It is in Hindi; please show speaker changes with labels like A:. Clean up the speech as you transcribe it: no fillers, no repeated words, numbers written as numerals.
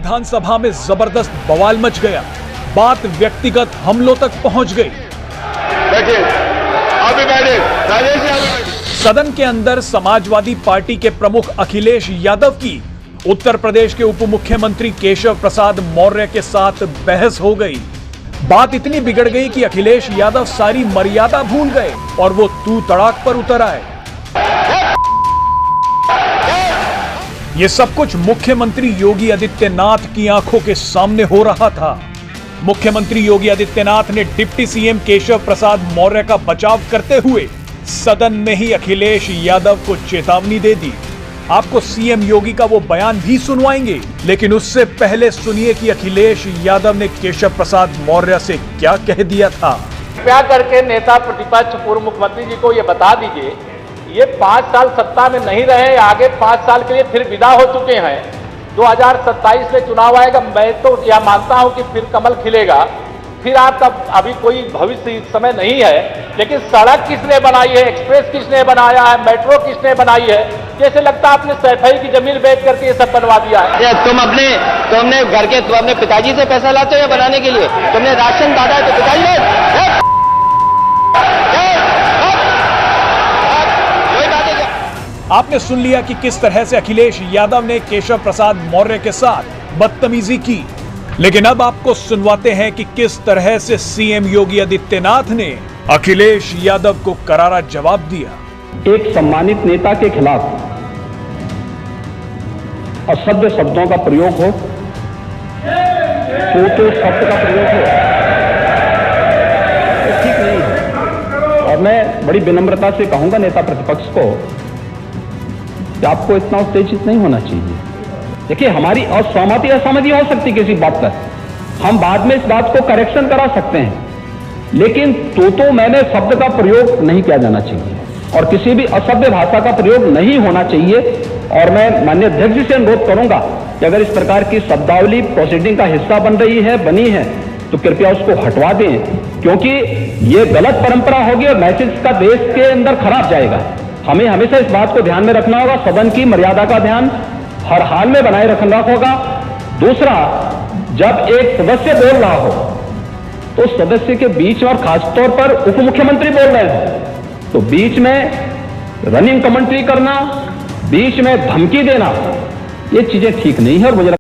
A: विधानसभा में जबरदस्त बवाल मच गया। बात व्यक्तिगत हमलों तक पहुंच गई। सदन के अंदर समाजवादी पार्टी के प्रमुख अखिलेश यादव की उत्तर प्रदेश के उप मुख्यमंत्री केशव प्रसाद मौर्य के साथ बहस हो गई। बात इतनी बिगड़ गई कि अखिलेश यादव सारी मर्यादा भूल गए और वो तू तड़ाक पर उतर आए। ये सब कुछ मुख्यमंत्री योगी आदित्यनाथ की आंखों के सामने हो रहा था। मुख्यमंत्री योगी आदित्यनाथ ने डिप्टी सीएम केशव प्रसाद मौर्य का बचाव करते हुए सदन में ही अखिलेश यादव को चेतावनी दे दी। आपको सीएम योगी का वो बयान भी सुनवाएंगे, लेकिन उससे पहले सुनिए कि अखिलेश यादव ने केशव प्रसाद मौर्य से क्या कह दिया था।
B: कृपया करके नेता प्रतिपक्ष पूर्व मुख्यमंत्री जी को ये बता दीजिए, ये 5 साल सत्ता में नहीं रहे, आगे 5 साल के लिए फिर विदा हो चुके हैं। 2027 में चुनाव आएगा, मैं तो यह मानता हूं कि फिर कमल खिलेगा, फिर आपका अभी कोई भविष्य इस समय नहीं है। लेकिन सड़क किसने बनाई है, एक्सप्रेस किसने बनाया है, मेट्रो किसने बनाई है? जैसे लगता है आपने सैफई की जमीन बेच करके ये सब बनवा दिया है।
C: तुमने घर के तुम अपने पिताजी से पैसा लाते हो बनाने के लिए? तुमने राशन बांटा है तो पिताजी ने
A: आपने सुन लिया कि किस तरह से अखिलेश यादव ने केशव प्रसाद मौर्य के साथ बदतमीजी की। लेकिन अब आपको सुनवाते हैं कि किस तरह से सीएम योगी आदित्यनाथ ने अखिलेश यादव को करारा जवाब दिया।
D: एक सम्मानित नेता के खिलाफ असभ्य शब्दों का प्रयोग हो, तो शब्द का प्रयोग हो, तो ठीक नहीं है। और मैं बड़ी विनम्रता से कहूंगा नेता प्रतिपक्ष को कि आपको इतना उत्तेजित नहीं होना चाहिए। देखिए, हमारी असहमति असहमति हो सकती किसी बात पर, हम बाद में इस बात को करेक्शन करा सकते हैं, लेकिन तो मैंने शब्द का प्रयोग नहीं किया जाना चाहिए और किसी भी असभ्य भाषा का प्रयोग नहीं होना चाहिए। और मैं माननीय अध्यक्ष जी से अनुरोध करूंगा कि अगर इस प्रकार की शब्दावली प्रोसीडिंग का हिस्सा बनी है तो कृपया उसको हटवा दें, क्योंकि ये गलत परंपरा होगी और मैसेज का देश के अंदर खराब जाएगा। हमें हमेशा इस बात को ध्यान में रखना होगा, सदन की मर्यादा का ध्यान हर हाल में बनाए रखना होगा। दूसरा, जब एक सदस्य बोल रहा हो तो सदस्य के बीच और खासतौर पर उप मुख्यमंत्री बोल रहे हो तो बीच में रनिंग कमेंट्री करना, बीच में धमकी देना, ये चीजें ठीक नहीं है। और मुझे